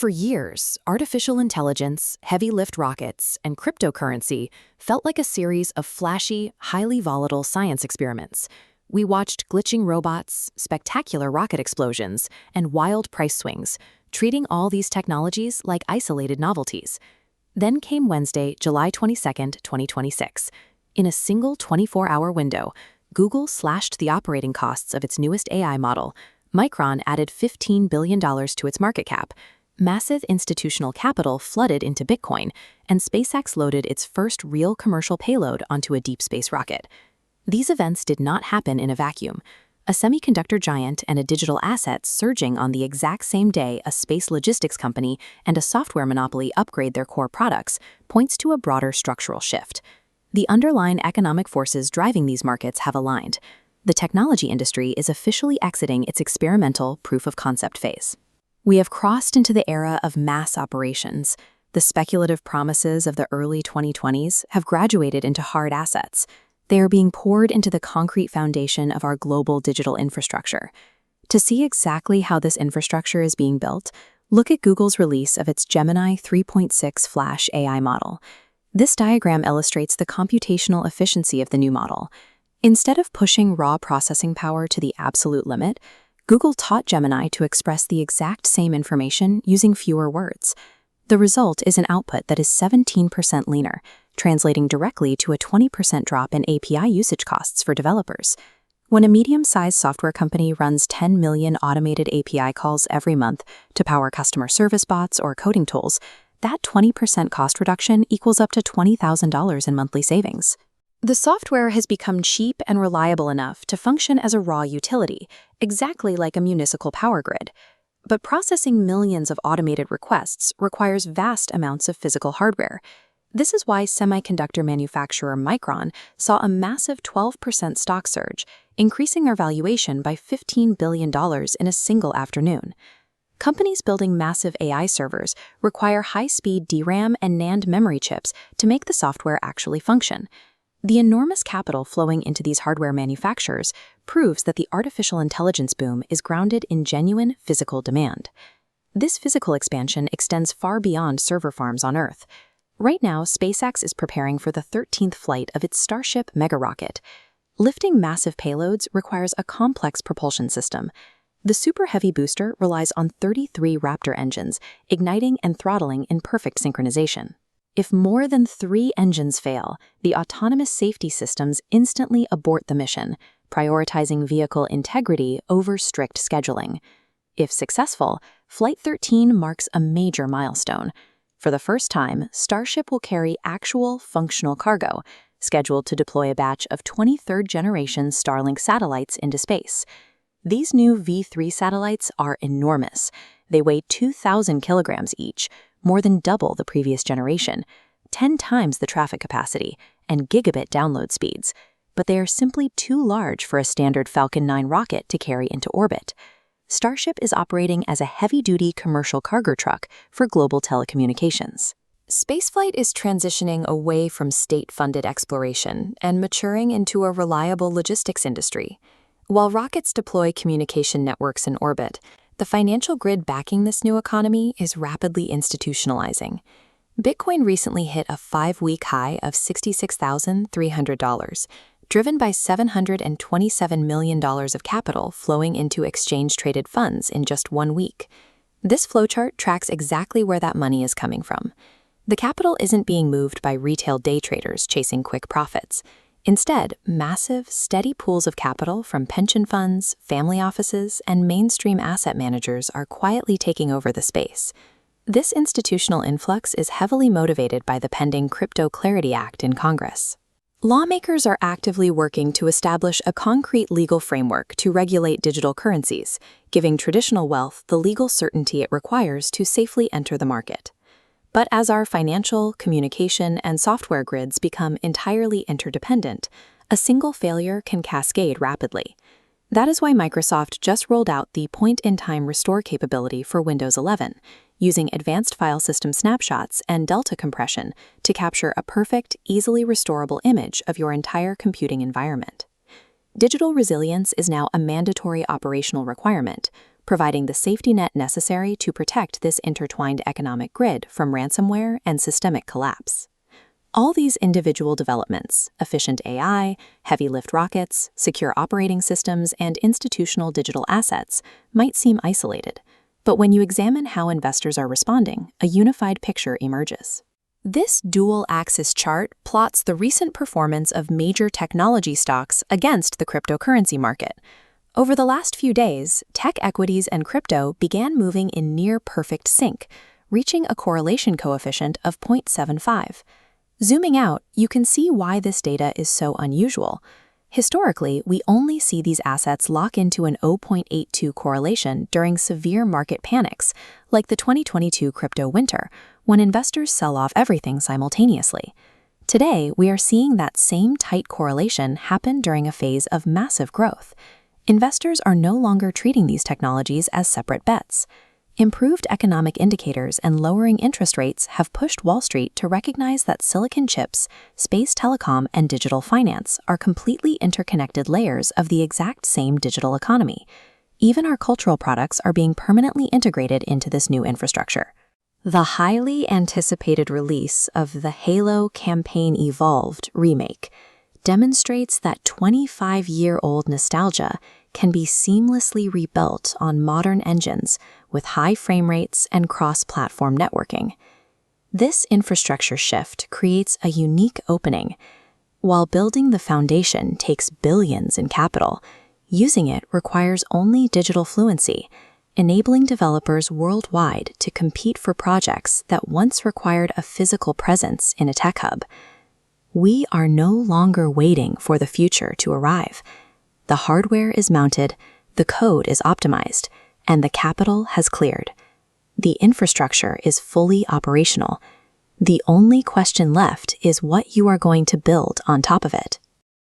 For years, artificial intelligence, heavy-lift rockets, and cryptocurrency felt like a series of flashy, highly volatile science experiments. We watched glitching robots, spectacular rocket explosions, and wild price swings, treating all these technologies like isolated novelties. Then came Wednesday, July 22nd, 2026. In a single 24-hour window, Google slashed the operating costs of its newest AI model. Micron added $15 billion to its market cap. Massive institutional capital flooded into Bitcoin, and SpaceX loaded its first real commercial payload onto a deep space rocket. These events did not happen in a vacuum. A semiconductor giant and a digital asset surging on the exact same day a space logistics company and a software monopoly upgrade their core products points to a broader structural shift. The underlying economic forces driving these markets have aligned. The technology industry is officially exiting its experimental proof-of-concept phase. We have crossed into the era of mass operations. The speculative promises of the early 2020s have graduated into hard assets. They are being poured into the concrete foundation of our global digital infrastructure. To see exactly how this infrastructure is being built, look at Google's release of its Gemini 3.6 Flash AI model. This diagram illustrates the computational efficiency of the new model. Instead of pushing raw processing power to the absolute limit, Google taught Gemini to express the exact same information using fewer words. The result is an output that is 17% leaner, translating directly to a 20% drop in API usage costs for developers. When a medium-sized software company runs 10 million automated API calls every month to power customer service bots or coding tools, that 20% cost reduction equals up to $20,000 in monthly savings. The software has become cheap and reliable enough to function as a raw utility, exactly like a municipal power grid. But processing millions of automated requests requires vast amounts of physical hardware. This is why semiconductor manufacturer Micron saw a massive 12% stock surge, increasing their valuation by $15 billion in a single afternoon. Companies building massive AI servers require high-speed DRAM and NAND memory chips to make the software actually function. The enormous capital flowing into these hardware manufacturers proves that the artificial intelligence boom is grounded in genuine physical demand. This physical expansion extends far beyond server farms on Earth. Right now, SpaceX is preparing for the 13th flight of its Starship mega rocket. Lifting massive payloads requires a complex propulsion system. The Super Heavy booster relies on 33 Raptor engines, igniting and throttling in perfect synchronization. If more than 3 engines fail, the autonomous safety systems instantly abort the mission, prioritizing vehicle integrity over strict scheduling. If successful, Flight 13 marks a major milestone. For the first time, Starship will carry actual functional cargo, scheduled to deploy a batch of 23rd-generation Starlink satellites into space. These new V3 satellites are enormous. They weigh 2,000 kilograms each, more than double the previous generation, 10 times the traffic capacity, and gigabit download speeds. But they are simply too large for a standard Falcon 9 rocket to carry into orbit. Starship is operating as a heavy-duty commercial cargo truck for global telecommunications. Spaceflight is transitioning away from state-funded exploration and maturing into a reliable logistics industry. While rockets deploy communication networks in orbit, the financial grid backing this new economy is rapidly institutionalizing. Bitcoin recently hit a 5-week high of $66,300, driven by $727 million of capital flowing into exchange-traded funds in just 1 week. This flowchart tracks exactly where that money is coming from. The capital isn't being moved by retail day traders chasing quick profits. Instead, massive, steady pools of capital from pension funds, family offices, and mainstream asset managers are quietly taking over the space. This institutional influx is heavily motivated by the pending Crypto Clarity Act in Congress. Lawmakers are actively working to establish a concrete legal framework to regulate digital currencies, giving traditional wealth the legal certainty it requires to safely enter the market. But as our financial, communication, and software grids become entirely interdependent, a single failure can cascade rapidly. That is why Microsoft just rolled out the point-in-time restore capability for Windows 11, using advanced file system snapshots and delta compression to capture a perfect, easily restorable image of your entire computing environment. Digital resilience is now a mandatory operational requirement, providing the safety net necessary to protect this intertwined economic grid from ransomware and systemic collapse. All these individual developments, efficient AI, heavy lift rockets, secure operating systems, and institutional digital assets, might seem isolated. But when you examine how investors are responding, a unified picture emerges. This dual-axis chart plots the recent performance of major technology stocks against the cryptocurrency market. Over the last few days, tech equities and crypto began moving in near-perfect sync, reaching a correlation coefficient of 0.75. Zooming out, you can see why this data is so unusual. Historically, we only see these assets lock into an 0.82 correlation during severe market panics, like the 2022 crypto winter, when investors sell off everything simultaneously. Today, we are seeing that same tight correlation happen during a phase of massive growth. Investors are no longer treating these technologies as separate bets. Improved economic indicators and lowering interest rates have pushed Wall Street to recognize that silicon chips, space telecom, and digital finance are completely interconnected layers of the exact same digital economy. Even our cultural products are being permanently integrated into this new infrastructure. The highly anticipated release of the Halo Campaign Evolved remake demonstrates that 25-year-old nostalgia can be seamlessly rebuilt on modern engines with high frame rates and cross-platform networking. This infrastructure shift creates a unique opening. While building the foundation takes billions in capital, using it requires only digital fluency, enabling developers worldwide to compete for projects that once required a physical presence in a tech hub. We are no longer waiting for the future to arrive. The hardware is mounted, the code is optimized, and the capital has cleared. The infrastructure is fully operational. The only question left is what you are going to build on top of it.